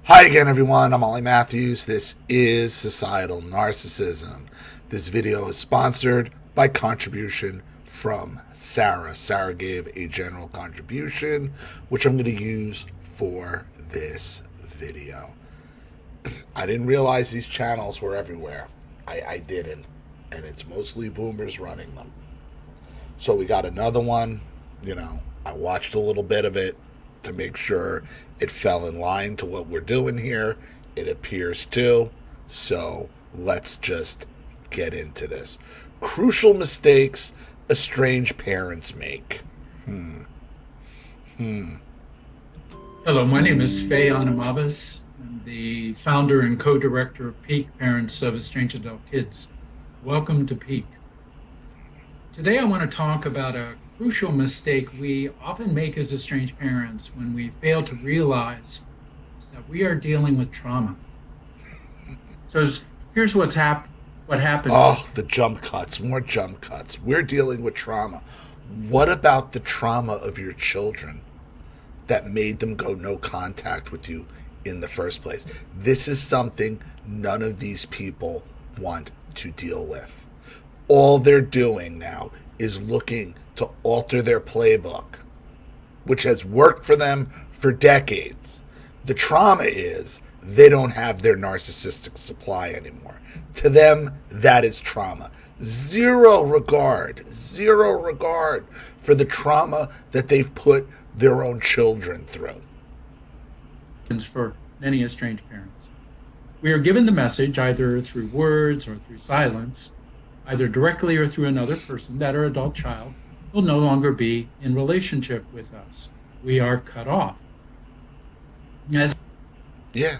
Hi again, everyone. I'm Ollie Matthews. This is Societal Narcissism. This video is sponsored by contribution from Sarah. Sarah gave a general contribution, which I'm going to use for this video. I didn't realize these channels were everywhere. I didn't. And it's mostly boomers running them. So we got another one. I watched a little bit of it to make sure it fell in line to what we're doing here. It appears to. So let's just get into this. Crucial mistakes estranged parents make. Hello, my name is Faye Anamavis. I'm the founder and co-director of Peak, Parents of Estranged Adult Kids. Welcome to Peak. Today I want to talk about a crucial mistake we often make as estranged parents when we fail to realize that we are dealing with trauma. So here's what happened. Oh, the jump cuts, more jump cuts. We're dealing with trauma. What about the trauma of your children that made them go no contact with you in the first place? This is something none of these people want to deal with. All they're doing now is looking to alter their playbook, which has worked for them for decades. The trauma is they don't have their narcissistic supply anymore. To them, that is trauma. Zero regard for the trauma that they've put their own children through. For many estranged parents, we are given the message either through words or through silence, either directly or through another person, that our adult child will no longer be in relationship with us. We are cut off. Yeah,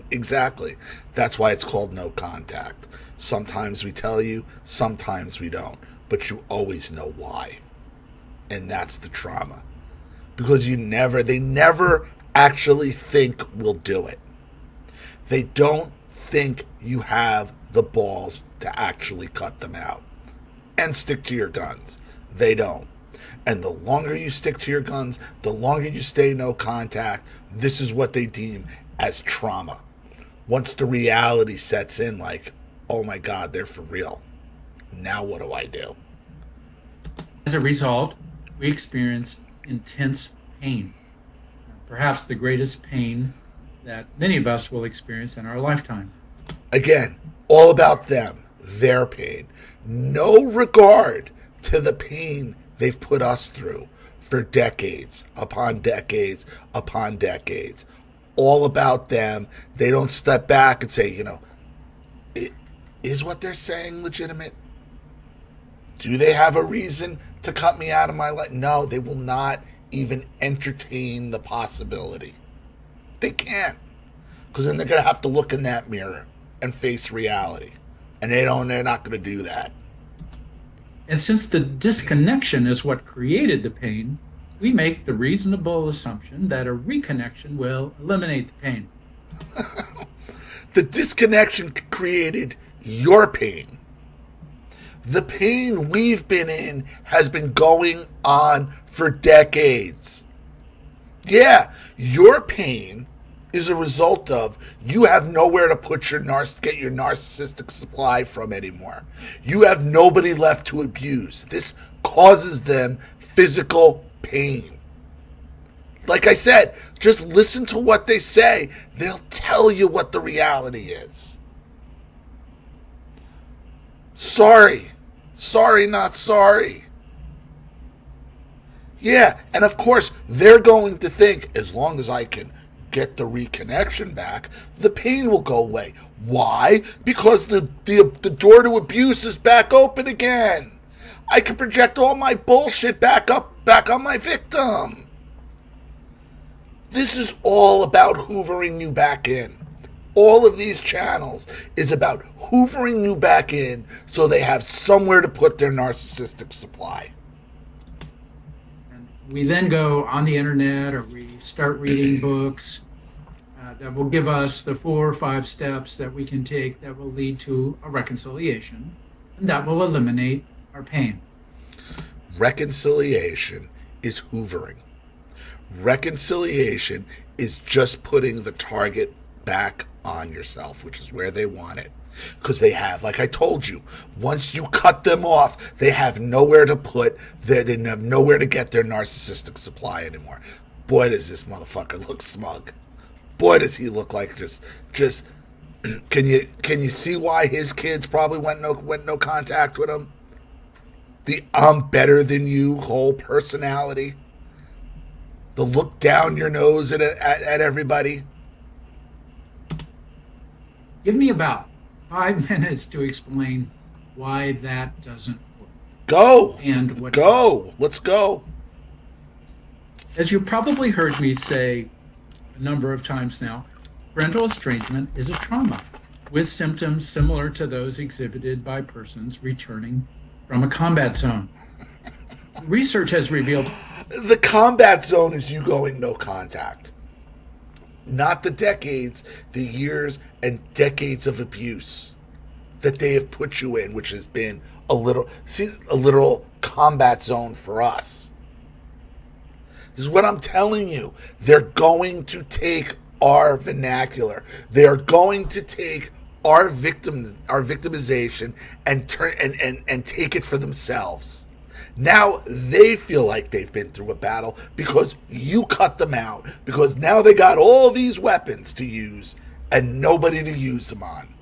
exactly. That's why it's called no contact. Sometimes we tell you, sometimes we don't, but you always know why. And that's the trauma. Because they never actually think we'll do it. They don't think you have the balls to actually cut them out and stick to your guns. They don't. And the longer you stick to your guns, the longer you stay no contact, this is what they deem as trauma. Once the reality sets in, like, oh my God, they're for real. Now what do I do? As a result, we experience intense pain, perhaps the greatest pain that many of us will experience in our lifetime. Again, all about them, their pain. No regard to the pain they've put us through for decades upon decades upon decades. All about them. They don't step back and say, is what they're saying legitimate? Do they have a reason to cut me out of my life? No, they will not even entertain the possibility. They can't. Because then they're going to have to look in that mirror and face reality. And they're not going to do that. And since the disconnection is what created the pain, we make the reasonable assumption that a reconnection will eliminate the pain. The disconnection created your pain. The pain we've been in has been going on for decades. Yeah, your pain is a result of you have nowhere to put get your narcissistic supply from anymore. You have nobody left to abuse. This causes them physical pain. Like I said, just listen to what they say. They'll tell you what the reality is. Sorry, not sorry. Yeah, and of course, they're going to think, as long as I can get the reconnection back, the pain will go away. Why? Because the door to abuse is back open again. I can project all my bullshit back on my victim. This is all about hoovering you back in. All of these channels is about hoovering you back in so they have somewhere to put their narcissistic supply. We then go on the internet or we start reading books that will give us the 4 or 5 steps that we can take that will lead to a reconciliation and that will eliminate our pain. Reconciliation is hoovering. Reconciliation is just putting the target back on yourself, which is where they want it. Because they have, like I told you, once you cut them off, they have nowhere to put they have nowhere to get their narcissistic supply anymore. Boy, does this motherfucker look smug. Boy, does he look like just. Can you see why his kids probably went no contact with him? The I'm better than you whole personality. The look down your nose at everybody. Give me about 5 minutes to explain why that doesn't work. Go. And what go. Let's go. As you probably heard me say a number of times now, parental estrangement is a trauma with symptoms similar to those exhibited by persons returning from a combat zone. Research has revealed the combat zone is you going no contact. Not the decades, the years and decades of abuse that they have put you in, which has been a literal combat zone for us. This is what I'm telling you. They're going to take our vernacular. They're going to take our victimization and turn and take it for themselves. Now they feel like they've been through a battle because you cut them out, because now they got all these weapons to use and nobody to use them on.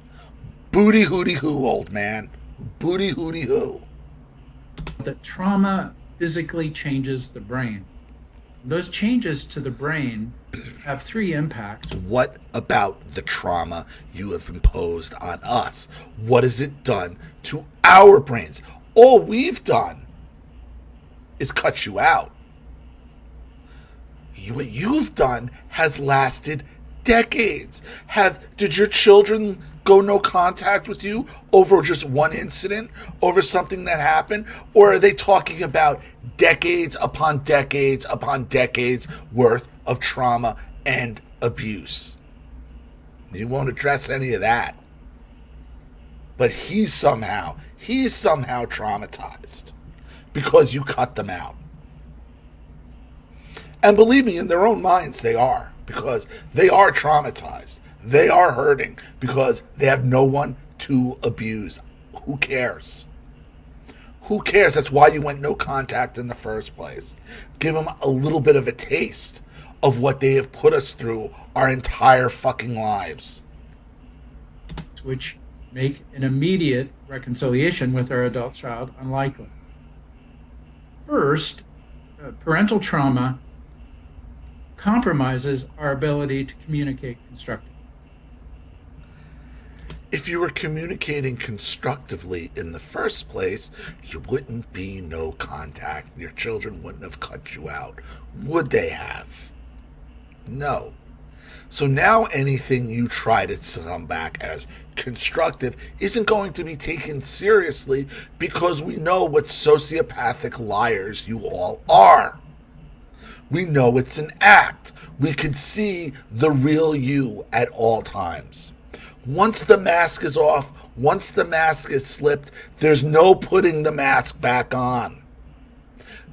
Booty hooty hoo, old man. Booty hooty hoo. that trauma physically changes the brain. Those changes to the brain have three impacts. What about the trauma you have imposed on us? What has it done to our brains? All we've done is cut you out. What you've done has lasted decades. Did your children go no contact with you over just one incident, over something that happened? Or are they talking about decades upon decades upon decades worth of trauma and abuse? You won't address any of that. But he's somehow traumatized because you cut them out. And believe me, in their own minds they are, because they are traumatized. They are hurting because they have no one to abuse. Who cares? Who cares? That's why you went no contact in the first place. Give them a little bit of a taste of what they have put us through our entire fucking lives. Which make an immediate reconciliation with our adult child unlikely. First, parental trauma compromises our ability to communicate constructively. If you were communicating constructively in the first place, you wouldn't be no contact. Your children wouldn't have cut you out. Would they have? No. So now anything you try to come back as constructive isn't going to be taken seriously, because we know what sociopathic liars you all are. We know it's an act. We can see the real you at all times. Once the mask is off, once the mask is slipped, there's no putting the mask back on.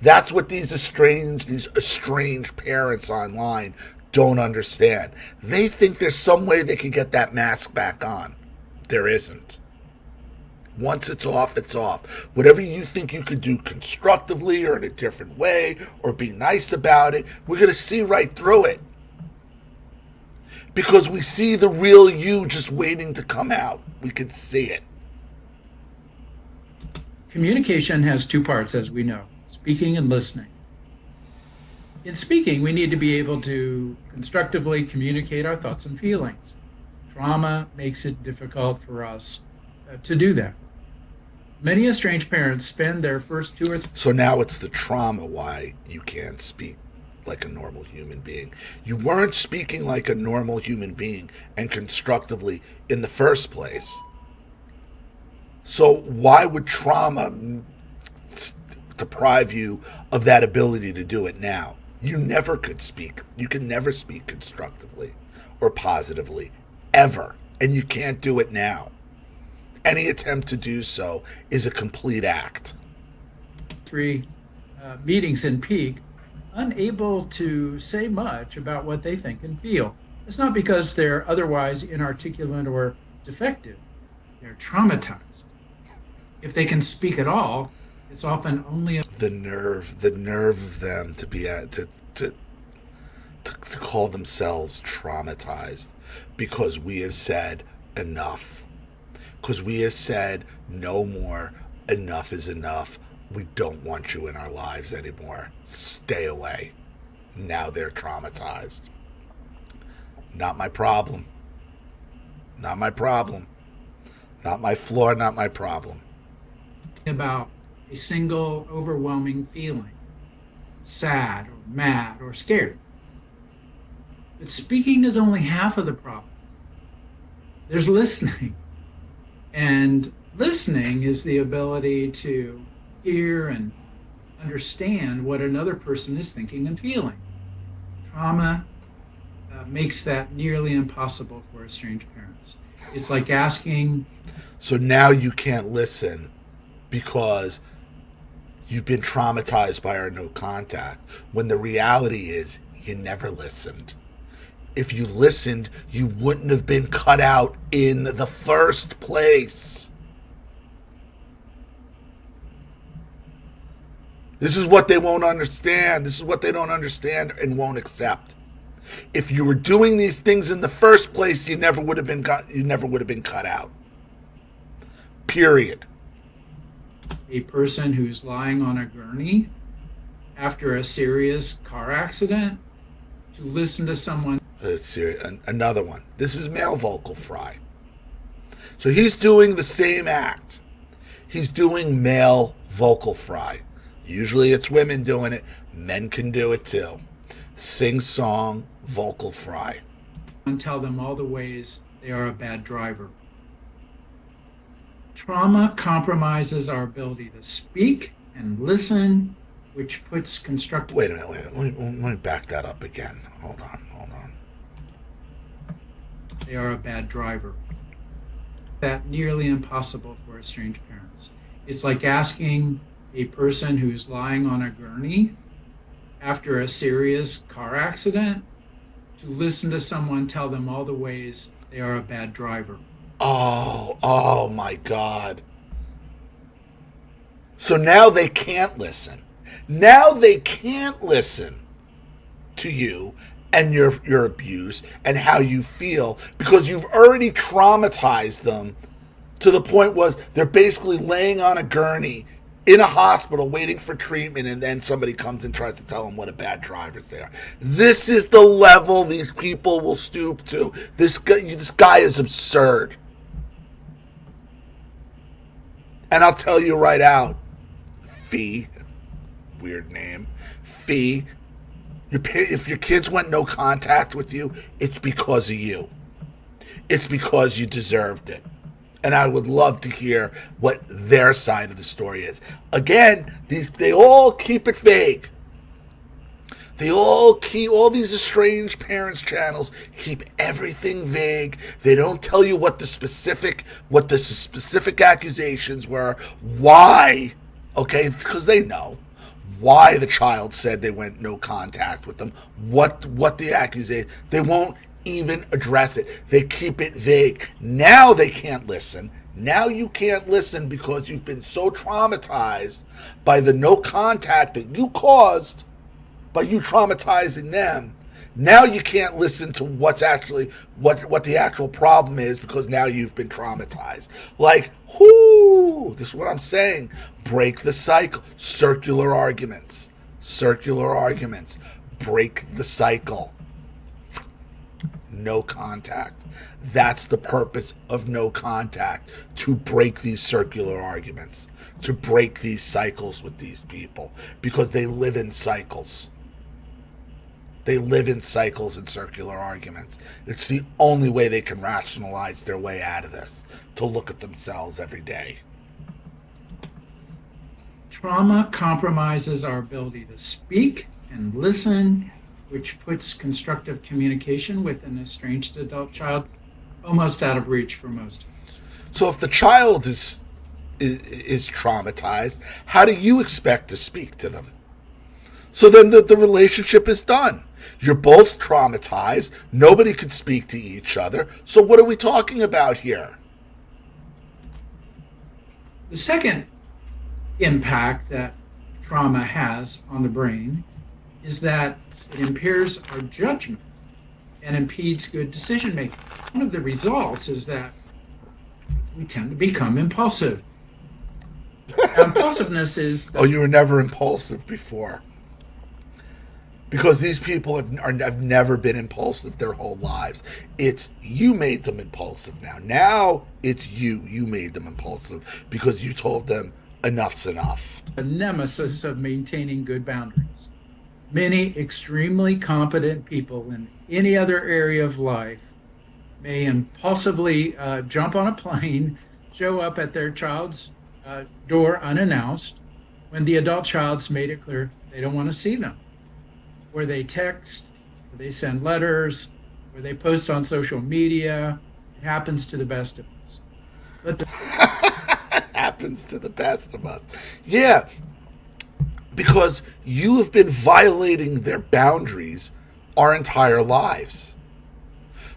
That's what these estranged parents online don't understand. They think there's some way they can get that mask back on. There isn't. Once it's off, it's off. Whatever you think you could do constructively or in a different way or be nice about it, we're going to see right through it. Because we see the real you just waiting to come out. We can see it. Communication has two parts, as we know, speaking and listening. In speaking, we need to be able to constructively communicate our thoughts and feelings. Trauma makes it difficult for us to do that. Many estranged parents spend their first 2 or 3. So now it's the trauma why you can't speak like a normal human being. You weren't speaking like a normal human being and constructively in the first place. So why would trauma deprive you of that ability to do it now? You never could speak. You can never speak constructively or positively, ever. And you can't do it now. Any attempt to do so is a complete act. 3 meetings in peak, unable to say much about what they think and feel. It's not because they're otherwise inarticulate or defective. They're traumatized. If they can speak at all, it's often only a The nerve of them to be at to call themselves traumatized because we have said enough. Because we have said no more, enough is enough. We don't want you in our lives anymore. Stay away. Now they're traumatized. Not my problem. Not my problem. Not my flaw, not my problem. about a single overwhelming feeling, sad or mad or scared. But speaking is only half of the problem. There's listening. And listening is the ability to hear and understand what another person is thinking and feeling. Trauma makes that nearly impossible for estranged parents. It's like asking. So now you can't listen because you've been traumatized by our no contact, when the reality is you never listened. If you listened, you wouldn't have been cut out in the first place. This is what they won't understand. This is what they don't understand and won't accept. If you were doing these things in the first place, you never would have been cut out. Period. A person who's lying on a gurney after a serious car accident to listen to someone. Another one. This is male vocal fry. So he's doing the same act. He's doing male vocal fry. Usually it's women doing it. Men can do it too. Sing song, vocal fry. And tell them all the ways they are a bad driver. Trauma compromises our ability to speak and listen, which puts constructive. Wait a minute. Let me back that up again. Hold on. They are a bad driver. That's nearly impossible for estranged parents. It's like asking a person who's lying on a gurney after a serious car accident to listen to someone tell them all the ways they are a bad driver. Oh my God. So now they can't listen. Now they can't listen to you and your abuse and how you feel, because you've already traumatized them to the point was they're basically laying on a gurney in a hospital waiting for treatment, and then somebody comes and tries to tell them what a bad drivers they are. This is the level these people will stoop to. This guy is absurd. And I'll tell you right out, Fee, weird name, Fee, if your kids went no contact with you, it's because of you. It's because you deserved it. And I would love to hear what their side of the story is. Again, they all keep it vague. All these estranged parents channels keep everything vague. They don't tell you what the specific accusations were, why, okay, because they know why the child said they went no contact with them, what the accusation, they won't even address it. They keep it vague. Now they can't listen. Now you can't listen because you've been so traumatized by the no contact that you caused by you traumatizing them. Now you can't listen to what's actually what the actual problem is, because now you've been traumatized. Like, this is what I'm saying. Break the cycle. Circular arguments. Break the cycle. No contact. That's the purpose of no contact, to break these circular arguments, to break these cycles with these people, because they live in cycles. They live in cycles and circular arguments. It's the only way they can rationalize their way out of this, to look at themselves every day. Trauma compromises our ability to speak and listen, which puts constructive communication with an estranged adult child almost out of reach for most of us. So if the child is traumatized, how do you expect to speak to them? So then the relationship is done. You're both traumatized. Nobody could speak to each other. So what are we talking about here? The second impact that trauma has on the brain is that it impairs our judgment and impedes good decision making. One of the results is that we tend to become impulsive. Now, impulsiveness is... Oh, you were never impulsive before. Because these people have never been impulsive their whole lives. It's you made them impulsive now. Now it's you. You made them impulsive because you told them enough's enough. The nemesis of maintaining good boundaries. Many extremely competent people in any other area of life may impulsively jump on a plane, show up at their child's door unannounced when the adult child's made it clear they don't want to see them. Where they text, where they send letters, where they post on social media. It happens to the best of us. But It happens to the best of us. Yeah, because you have been violating their boundaries our entire lives.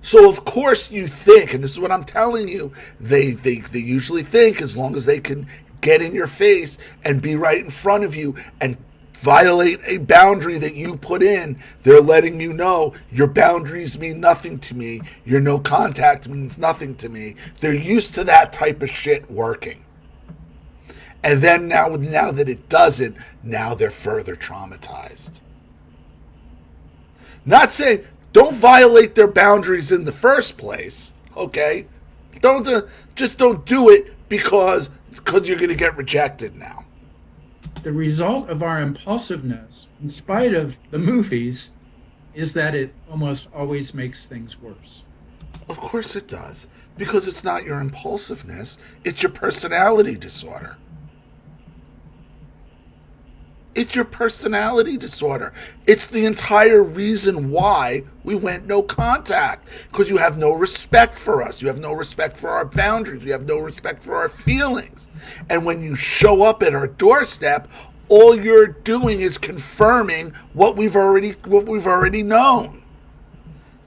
So of course you think, and this is what I'm telling you, they usually think as long as they can get in your face and be right in front of you and violate a boundary that you put in, they're letting you know your boundaries mean nothing to me. Your no contact means nothing to me. They're used to that type of shit working. And then now that it doesn't, now they're further traumatized. Not saying don't violate their boundaries in the first place, okay? Just don't do it because you're going to get rejected now. the result of our impulsiveness, in spite of the movies, is that it almost always makes things worse. Of course it does. Because it's not your impulsiveness, it's your personality disorder. It's your personality disorder. It's the entire reason why we went no contact. Because you have no respect for us. You have no respect for our boundaries. You have no respect for our feelings. And when you show up at our doorstep, all you're doing is confirming what we've already known.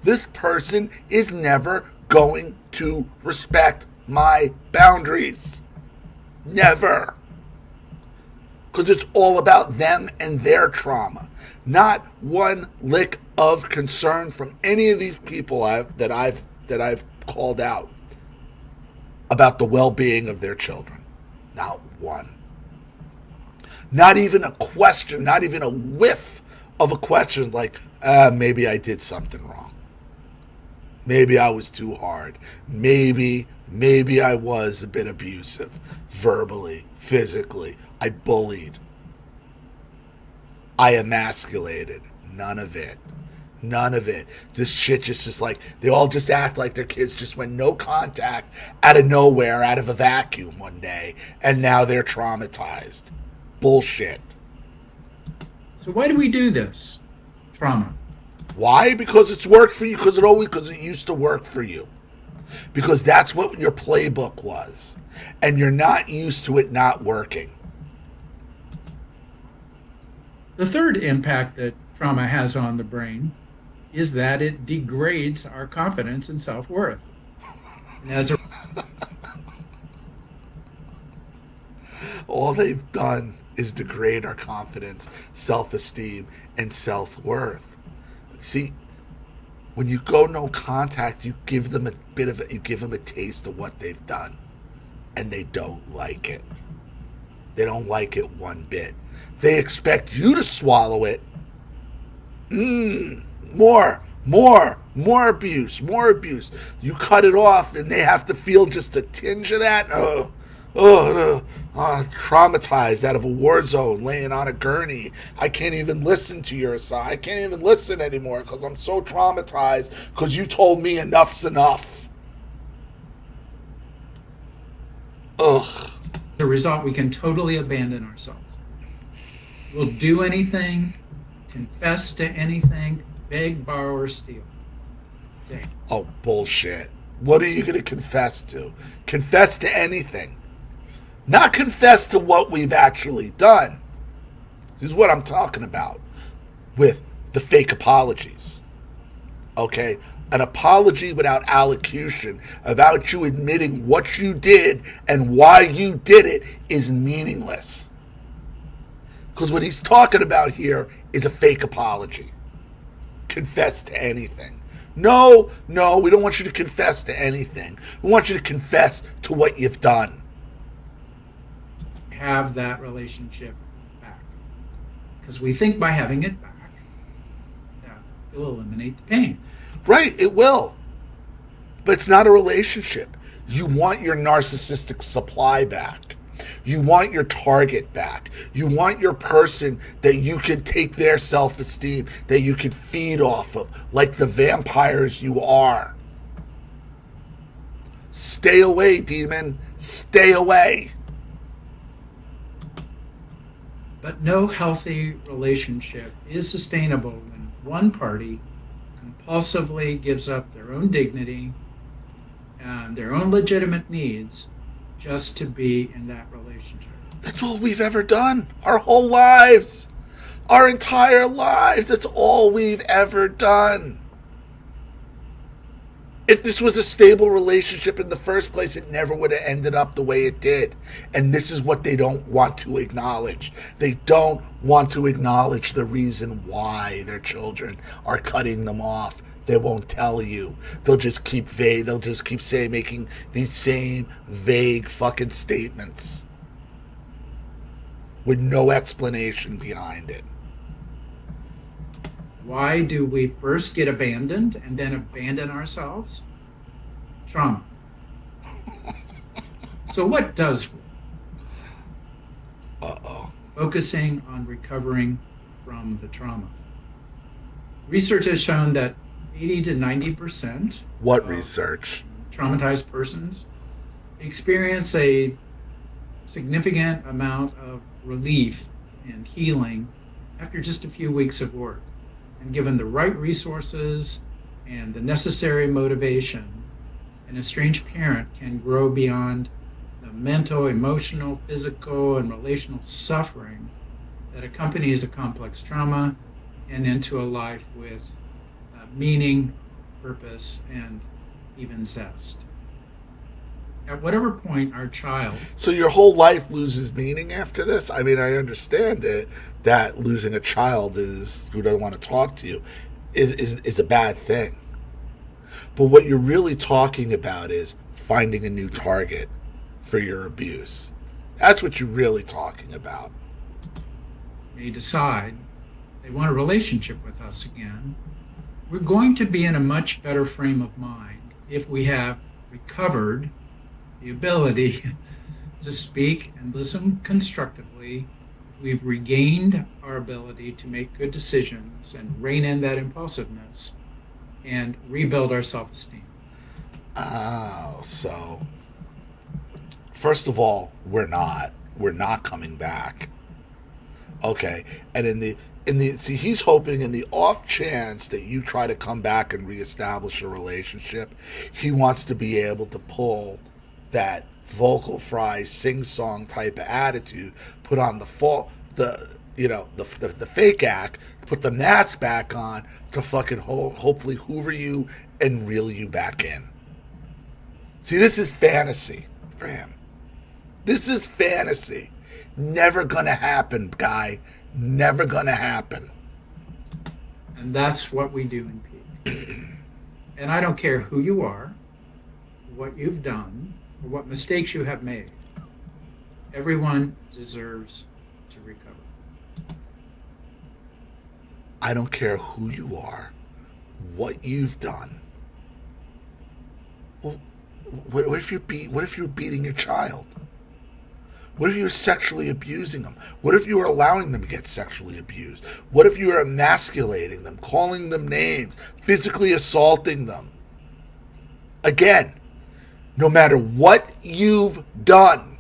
This person is never going to respect my boundaries. Never. Because it's all about them and their trauma. Not one lick of concern from any of these people that I've called out about the well-being of their children. Not one. Not even a question, not even a whiff of a question like, maybe I did something wrong. Maybe I was too hard. Maybe I was a bit abusive, verbally, physically. I bullied. I emasculated. None of it. None of it. This shit just like, they all just act like their kids just went no contact out of nowhere, out of a vacuum one day, and now they're traumatized. Bullshit. So why do we do this? Trauma. Why? Because it's worked for you, because it used to work for you. Because that's what your playbook was. And you're not used to it not working. The third impact that trauma has on the brain is that it degrades our confidence and self-worth. And as a all they've done is degrade our confidence, self-esteem, and self-worth. See, when you go no contact, you give them a taste of what they've done, and they don't like it. They don't like it one bit. They expect you to swallow it. More abuse. You cut it off, and they have to feel just a tinge of that. Traumatized out of a war zone, laying on a gurney. I can't even listen to your side. I can't even listen anymore because I'm so traumatized because you told me enough's enough. Ugh. As a result, we can totally abandon ourselves. We'll do anything, confess to anything, beg, borrow, or steal. Dang. Oh, bullshit. What are you going to confess to? Confess to anything. Not confess to what we've actually done. This is what I'm talking about. with the fake apologies. Okay? An apology without allocution about you admitting what you did and why you did it is meaningless. Because what he's talking about here is a fake apology. Confess to anything. No, we don't want you to confess to anything. We want you to confess to what you've done. Have that relationship back. Because we think by having it back, that will eliminate the pain. Right, it will. But it's not a relationship. You want your narcissistic supply back. You want your target back. You want your person that you can take their self-esteem, that you can feed off of, like the vampires you are. Stay away, demon. Stay away. But no healthy relationship is sustainable when one party compulsively gives up their own dignity and their own legitimate needs just to be in that relationship. That's all we've ever done. Our whole lives. Our entire lives. That's all we've ever done. If this was a stable relationship in the first place, it never would have ended up the way it did. And this is what they don't want to acknowledge. They don't want to acknowledge the reason why their children are cutting them off. They won't tell you. They'll just keep vague. They'll just keep making these same vague fucking statements with no explanation behind it. Why do we first get abandoned and then abandon ourselves? Trauma. So what does work? Focusing on recovering from the trauma. Research has shown that 80 to 90%. What research? Traumatized persons experience a significant amount of relief and healing after just a few weeks of work. And given the right resources and the necessary motivation, an estranged parent can grow beyond the mental, emotional, physical, and relational suffering that accompanies a complex trauma and into a life with meaning, purpose, and even zest. At whatever point our child... So your whole life loses meaning after this? I mean, I understand it, that losing a child who doesn't want to talk to you is a bad thing. But what you're really talking about is finding a new target for your abuse. That's what you're really talking about. They decide they want a relationship with us again. We're going to be in a much better frame of mind if we have recovered the ability to speak and listen constructively. We've regained our ability to make good decisions and rein in that impulsiveness and rebuild our self-esteem. Oh, so first of all, we're not coming back. Okay, and see, he's hoping in the off chance that you try to come back and reestablish a relationship, he wants to be able to pull that vocal fry sing-song type of attitude, put on the fake act, put the mask back on to fucking hopefully hoover you and reel you back in. See, this is fantasy for him. This is fantasy. Never gonna happen, guy. Never gonna happen. And that's what we do in Peak. And I don't care who you are, what you've done, or what mistakes you have made. Everyone deserves to recover. I don't care who you are, what you've done. Well, what if you're beating your child? What if you were sexually abusing them? What if you were allowing them to get sexually abused? What if you were emasculating them, calling them names, physically assaulting them? Again, no matter what you've done,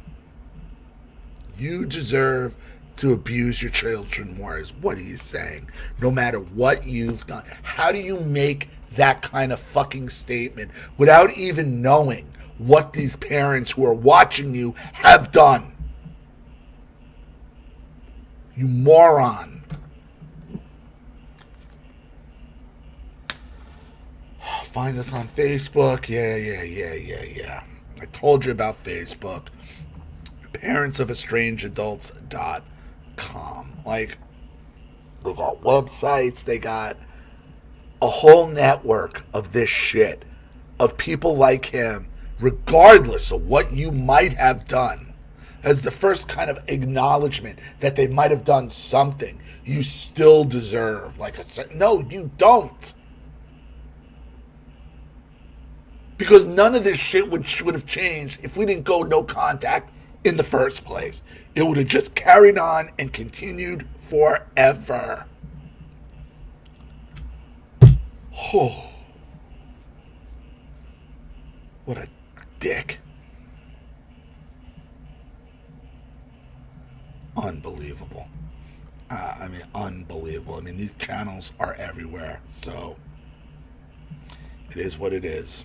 you deserve to abuse your children more, is what he's saying. No matter what you've done. How do you make that kind of fucking statement without even knowing what these parents who are watching you have done? You moron. find us on Facebook. Yeah. I told you about Facebook. parentsofestrangedadults.com. Like, they got websites, they got a whole network of this shit, of people like him, regardless of what you might have done, as the first kind of acknowledgement that they might have done something you still deserve. Like, no, you don't. Because none of this shit would have changed if we didn't go no contact in the first place. It would have just carried on and continued forever. Oh, what a dick. Unbelievable. Unbelievable. These channels are everywhere, so it is what it is.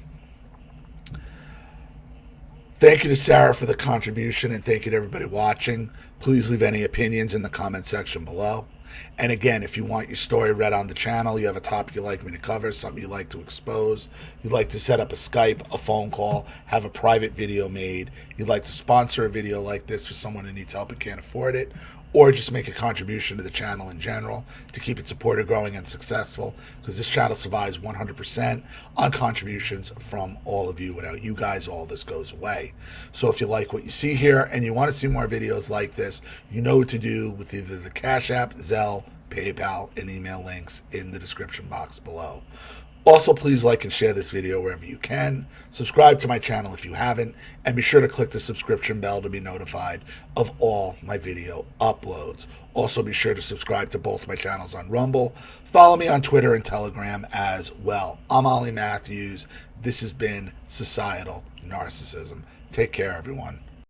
Thank you to Sarah for the contribution, and thank you to everybody watching. Please leave any opinions in the comment section below. And again, if you want your story read on the channel, you have a topic you'd like me to cover, something you'd like to expose, you'd like to set up a Skype, a phone call, have a private video made, you'd like to sponsor a video like this for someone who needs help and can't afford it, or just make a contribution to the channel in general to keep it supported, growing, and successful, because this channel survives 100% on contributions from all of you. Without you guys, all this goes away. So if you like what you see here and you want to see more videos like this, you know what to do with either the Cash App, Zelle, PayPal, and email links in the description box below. Also, please like and share this video wherever you can. Subscribe to my channel if you haven't, and be sure to click the subscription bell to be notified of all my video uploads. Also, be sure to subscribe to both my channels on Rumble. Follow me on Twitter and Telegram as well. I'm Ollie Matthews. This has been Societal Narcissism. Take care, everyone.